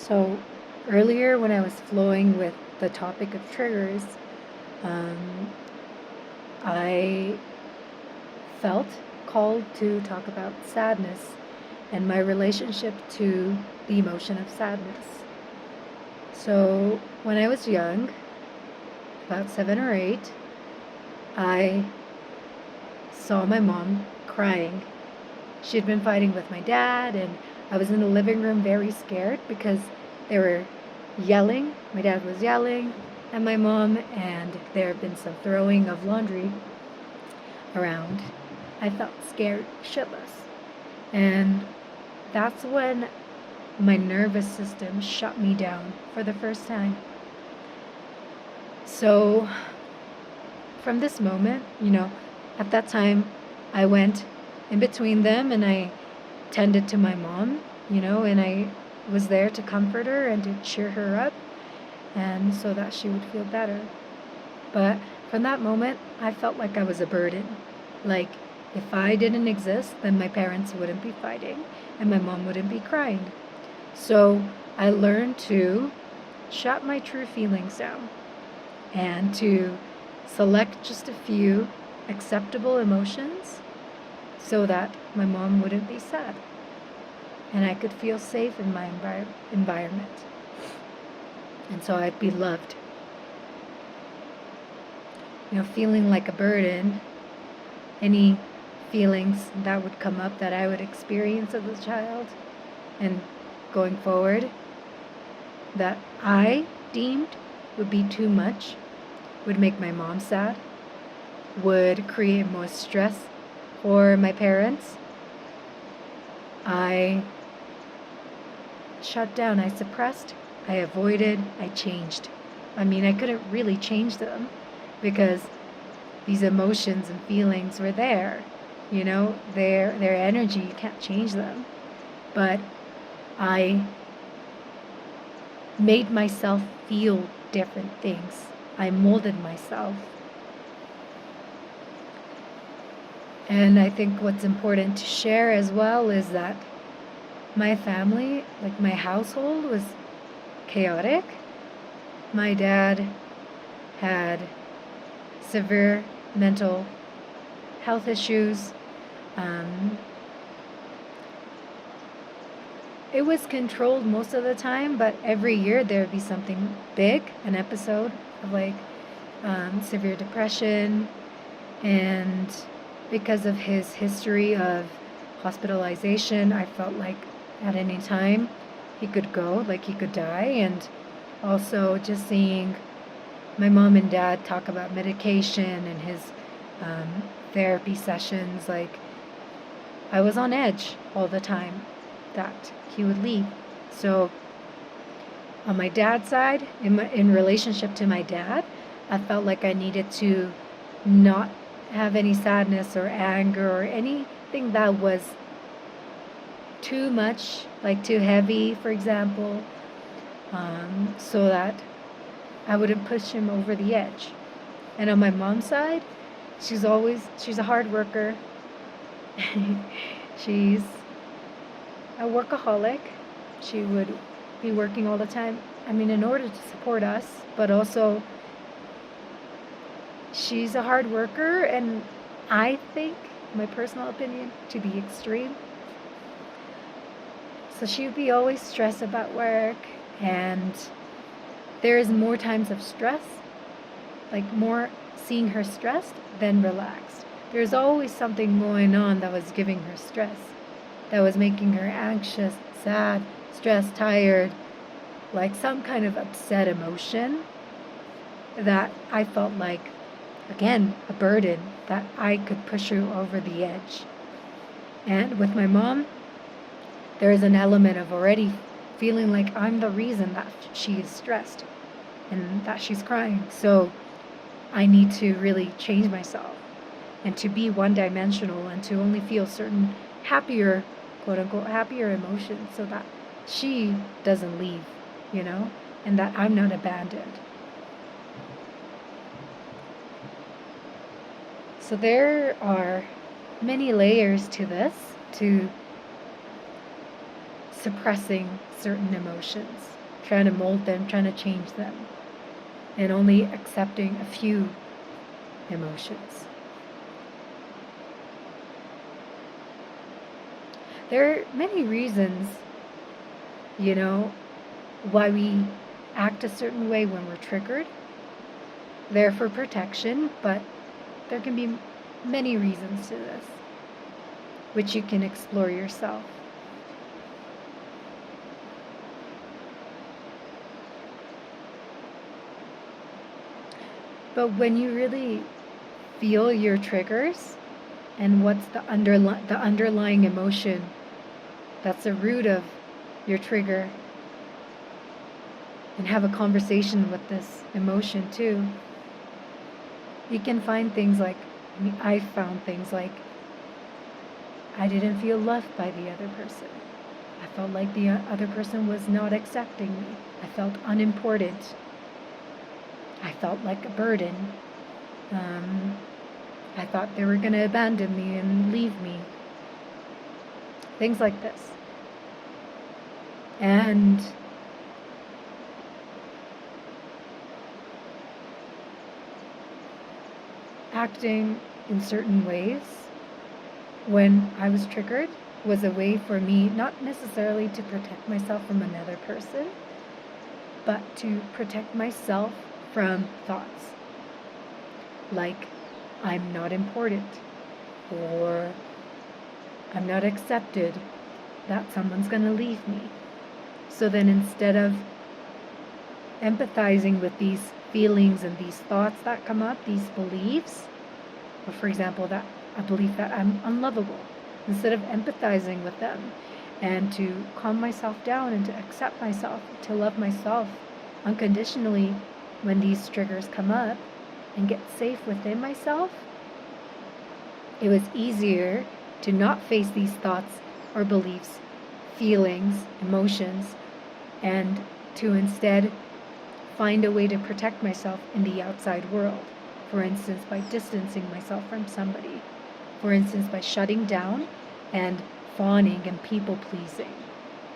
So earlier when I was flowing with the topic of triggers, um, I felt called to talk about sadness and my relationship to the emotion of sadness. So when I was young, about 7 or 8, I saw my mom crying. She had been fighting with my dad, and I was in the living room very scared because they were yelling. My dad was yelling at my mom, and there had been some throwing of laundry around. I felt scared shitless. And that's when my nervous system shut me down for the first time. So, from this moment, at that time, I went in between them and I tended to my mom, and I was there to comfort her and to cheer her up and so that she would feel better. But from that moment, I felt like I was a burden. Like, if I didn't exist, then my parents wouldn't be fighting and my mom wouldn't be crying. So I learned to shut my true feelings down and to select just a few acceptable emotions so that my mom wouldn't be sad and I could feel safe in my environment. And so I'd be loved. Feeling like a burden, any feelings that would come up that I would experience as a child and going forward that I deemed would be too much, would make my mom sad, would create more stress for my parents, I shut down, I suppressed, I avoided, I changed. I mean, I couldn't really change them because these emotions and feelings were there. Their energy, you can't change them. But I made myself feel different things. I molded myself. And I think what's important to share as well is that my family, like my household, was chaotic. My dad had severe mental health issues. It was controlled most of the time, but every year there would be something big, an episode of severe depression. And because of his history of hospitalization, I felt like at any time he could go, like he could die. And also just seeing my mom and dad talk about medication and his therapy sessions, like I was on edge all the time that he would leave. So on my dad's side, in relationship to my dad, I felt like I needed to not have any sadness or anger or anything that was too much, like too heavy, for example, so that I wouldn't push him over the edge. And on my mom's side, she's a hard worker. She's a workaholic. She would be working all the time. I mean, in order to support us, but also she's a hard worker, and I think, my personal opinion, to the extreme. So she would be always stressed about work, and there's more times of stress, like more seeing her stressed than relaxed. There's always something going on that was giving her stress, that was making her anxious, sad, stressed, tired, like some kind of upset emotion that I felt like, again, a burden that I could push her over the edge. And with my mom, there is an element of already feeling like I'm the reason that she is stressed and that she's crying. So I need to really change myself and to be one-dimensional and to only feel certain happier, quote-unquote, happier emotions so that she doesn't leave, and that I'm not abandoned. So there are many layers to this, to suppressing certain emotions, trying to mold them, trying to change them, and only accepting a few emotions. There are many reasons, why we act a certain way when we're triggered. They're for protection, but there can be many reasons to this, which you can explore yourself. But when you really feel your triggers and what's the underlying emotion that's the root of your trigger, and have a conversation with this emotion too, you can find things like, I found things like, I didn't feel loved by the other person. I felt like the other person was not accepting me. I felt unimportant. I felt like a burden. I thought they were going to abandon me and leave me. Things like this. And acting in certain ways when I was triggered was a way for me not necessarily to protect myself from another person, but to protect myself from thoughts like I'm not important, or I'm not accepted, that someone's going to leave me. So then instead of empathizing with these feelings and these thoughts that come up, these beliefs, or for example, that a belief that I'm unlovable, instead of empathizing with them and to calm myself down and to accept myself, to love myself unconditionally when these triggers come up and get safe within myself, it was easier to not face these thoughts or beliefs, feelings, emotions, and to instead find a way to protect myself in the outside world. For instance, by distancing myself from somebody. For instance, by shutting down and fawning and people pleasing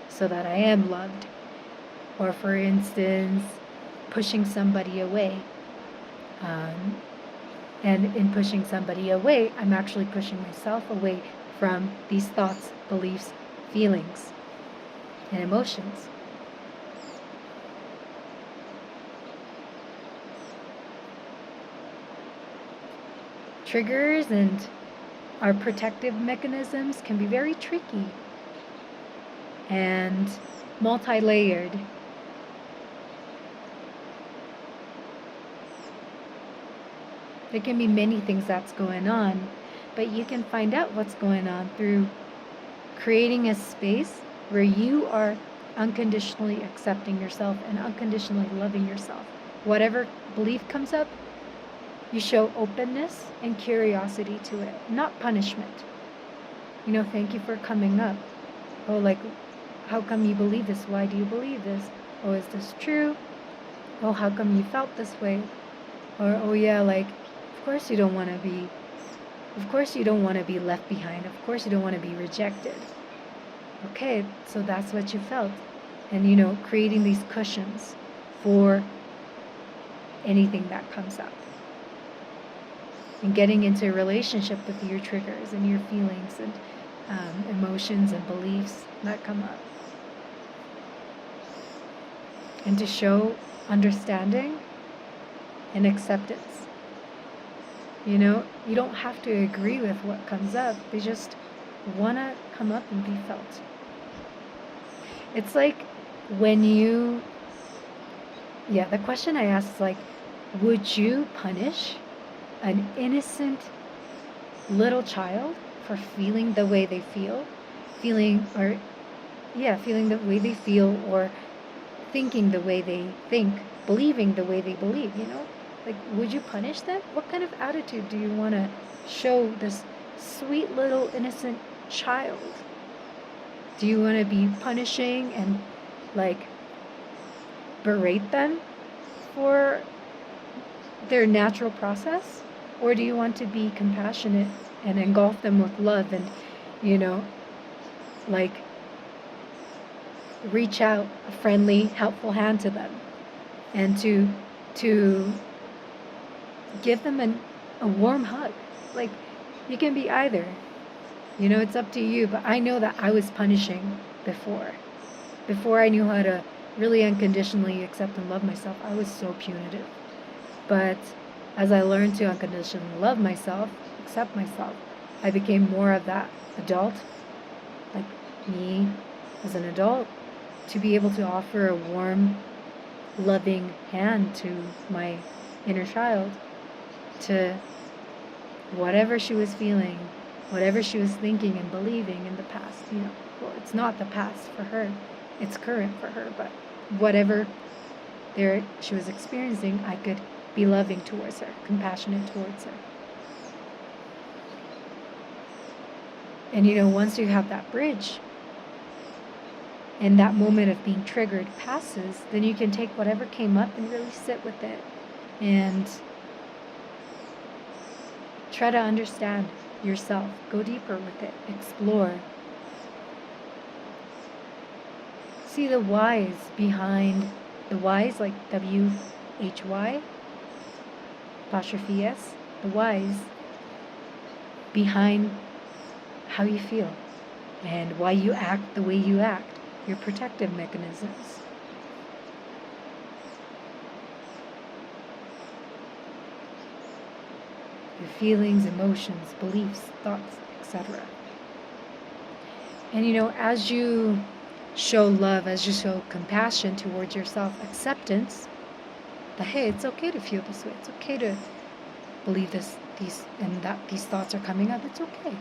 so that I am loved. Or for instance, pushing somebody away. And in pushing somebody away, I'm actually pushing myself away from these thoughts, beliefs, feelings, and emotions. Triggers and our protective mechanisms can be very tricky and multi-layered. There can be many things that's going on, but you can find out what's going on through creating a space where you are unconditionally accepting yourself and unconditionally loving yourself. Whatever belief comes up, you show openness and curiosity to it, not punishment. Thank you for coming up. Oh, like, how come you believe this? Why do you believe this? Oh, is this true? Oh, how come you felt this way? Or, oh yeah, like, of course you don't want to be left behind. Of course you don't want to be rejected. Okay, so that's what you felt. And, creating these cushions for anything that comes up. And getting into a relationship with your triggers and your feelings and emotions and beliefs that come up. And to show understanding and acceptance. You don't have to agree with what comes up. They just want to come up and be felt. It's like when the question I asked is like, would you punish an innocent little child for feeling the way they feel? Feeling the way they feel, or thinking the way they think, believing the way they believe, Like, would you punish them? What kind of attitude do you want to show this sweet little innocent child? Do you want to be punishing and, like, berate them for their natural process? Or do you want to be compassionate and engulf them with love and, like, reach out a friendly, helpful hand to them, and to give them a warm hug. Like, you can be either. It's up to you, but I know that I was punishing before. Before I knew how to really unconditionally accept and love myself, I was so punitive. But as I learned to unconditionally love myself, accept myself, I became more of that adult, like me as an adult, to be able to offer a warm, loving hand to my inner child, to whatever she was feeling, whatever she was thinking and believing in the past. Well, it's not the past for her, it's current for her, but whatever she was experiencing, I could be loving towards her, compassionate towards her. And once you have that bridge and that moment of being triggered passes, then you can take whatever came up and really sit with it and try to understand yourself. Go deeper with it. Explore. See the whys behind the whys, like WHY, apostrophe S, the whys behind how you feel and why you act the way you act, your protective mechanisms. Your feelings, emotions, beliefs, thoughts, etc. And as you show love, as you show compassion towards yourself, acceptance that, hey, it's okay to feel this way, it's okay to believe these thoughts are coming up, it's okay.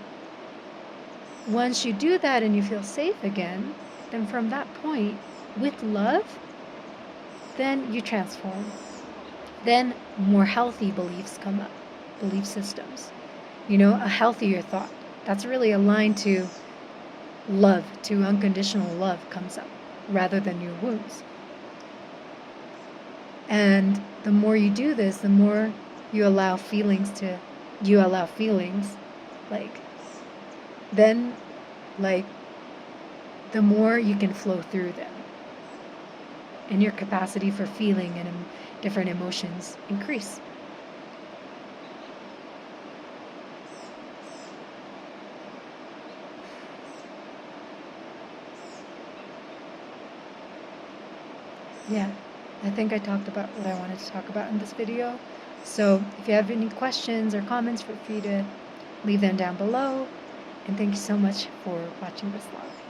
Once you do that and you feel safe again, then from that point, with love, then you transform. Then more healthy beliefs come up, belief systems. A healthier thought that's really aligned to love, to unconditional love, comes up rather than your wounds. And the more you do this, the more you allow feelings, the more you can flow through them. And your capacity for feeling and different emotions increase. Yeah, I think I talked about what I wanted to talk about in this video. So if you have any questions or comments, feel free to leave them down below. And thank you so much for watching this vlog.